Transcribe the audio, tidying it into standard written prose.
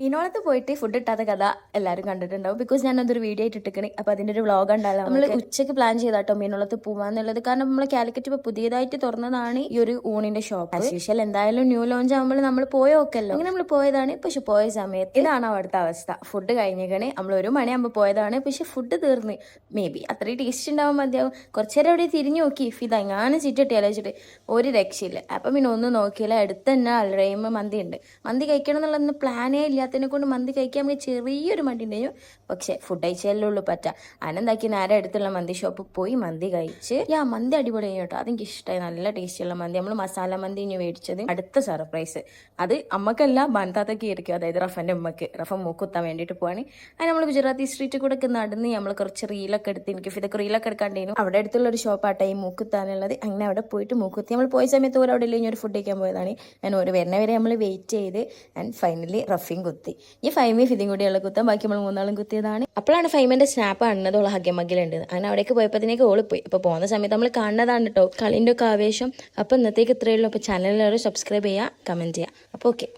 മീനോളത്ത് പോയിട്ട് ഫുഡ് ഇട്ടാത്ത കഥ എല്ലാവരും കണ്ടിട്ടുണ്ടാവും. ബിക്കോസ് ഞാൻ അതൊരു വീഡിയോ ആയിട്ട് ഇട്ടിക്കണേ. അപ്പോൾ അതിൻ്റെ ഒരു വ്ളോഗ് ഉണ്ടാവില്ല. നമ്മൾ ഉച്ചയ്ക്ക് പ്ലാൻ ചെയ്താട്ടോ മീനോളത്ത് പോകാന്നുള്ളത്. കാരണം നമ്മൾ കാലിക്കറ്റ് ഇപ്പോൾ പുതിയതായിട്ട് തുറന്നതാണ് ഈ ഒരു ഊണിന്റെ ഷോപ്പ്. ആസ് യൂഷ്വൽ എന്തായാലും ന്യൂ ലോഞ്ച് ആകുമ്പോൾ നമ്മൾ പോയോക്കല്ലോ. അങ്ങനെ നമ്മൾ പോയതാണ്. പക്ഷെ പോയ സമയത്ത് ഇതാണ് അവിടുത്തെ അവസ്ഥ. ഫുഡ് കഴിഞ്ഞേക്കണേ. നമ്മൾ 1 മണിയാകുമ്പോൾ പോയതാണ്. പക്ഷെ ഫുഡ് തീർന്ന്. മേ ബി അത്രയും ടേസ്റ്റ് ഉണ്ടാവാൻ മതിയാവും. കുറച്ചു നേരം അവിടെ തിരിഞ്ഞു നോക്കി ഇത് എങ്ങാനും ചീറ്റിട്ടിയാലോ വെച്ചിട്ട് ഒരു രക്ഷയില്ല. അപ്പം പിന്നെ ഒന്നും നോക്കിയില്ല. അടുത്ത് തന്നെ അൽറൈമ മന്തി ഉണ്ട്. മന്തി കഴിക്കണം എന്നുള്ളതൊന്നും പ്ലാനേ ഇല്ലാത്തതിനെ കൊണ്ട് മന്തി കഴിക്കാൻ നമുക്ക് ചെറിയൊരു മടി ഉണ്ടായിരുന്നു. പക്ഷെ ഫുഡ് കഴിച്ചാലേ ഉള്ളൂ പറ്റാം. അനെന്താക്കി നേരെ അടുത്തുള്ള മന്തി ഷോപ്പിൽ പോയി മന്തി കഴിച്ച് മന്തി അടിപൊളിയായി കേട്ടോ. അതെനിക്ക് ഇഷ്ടമായി. നല്ല ടേസ്റ്റിയുള്ള മന്തി. നമ്മൾ മസാല മന്തി ഇനി മേടിച്ചത്. അടുത്ത സർപ്രൈസ് അത് അമ്മക്കല്ല ബന്ധാത്തൊക്കെ ആയിരിക്കും. അതായത് റഫൻ്റെ ഉമ്മക്ക്. റഫ മൂക്കുത്താൻ വേണ്ടിയിട്ട് പോവാണ്. അത് നമ്മൾ ഗുജറാത്തി സ്ട്രീറ്റിൽ കൂടെ ഒക്കെ നടന്ന് നമ്മൾ കുറച്ച് റീലൊക്കെ എടുത്ത് എനിക്ക് ഇതൊക്കെ റീലൊക്കെ എടുക്കാണ്ടേനു. അവിടെ അടുത്തുള്ള ഒരു ഷോപ്പാട്ടെ ഈ മൂക്കുത്താനുള്ളത്. അങ്ങനെ അവിടെ പോയിട്ട് മൂക്കുത്തി നമ്മൾ പോയ സമയത്ത് ഓരോ അവിടെ ഇല്ലെങ്കിൽ ഒരു ഫുഡ് കഴിക്കാൻ പോയതാണ്. ഞാൻ ഒരു വരുന്നവരെ നമ്മൾ വെയിറ്റ് ചെയ്ത് ആൻഡ് ഫൈനലി റഫിയും കുത്തി. ഈ ഫൈമി ഫിദിയും കൂടിയുള്ള കുത്താൻ ബാക്കി നമ്മൾ 3 കുത്തിയതാണ്. അപ്പോഴാണ് ഫൈമിന്റെ സ്നാപ്പ് കാണുന്നത്. ഓള് ഹഗ്യമഗ്ഗിലുണ്ട്. അങ്ങനെ അവിടേക്ക് പോയപ്പോഴത്തേക്ക് ഓള് പോയി. അപ്പോൾ പോകുന്ന സമയത്ത് നമ്മൾ കാണുന്നതാണ് കേട്ടോ കളിൻ്റെ ഒക്കെ ആവേശം. അപ്പോൾ ഇന്നത്തേക്ക് ഇത്രയേ ഉള്ളൂ. അപ്പോൾ ചാനലിൽ സബ്സ്ക്രൈബ് ചെയ്യുക, കമൻറ്റ് ചെയ്യുക. അപ്പോൾ ഓക്കെ.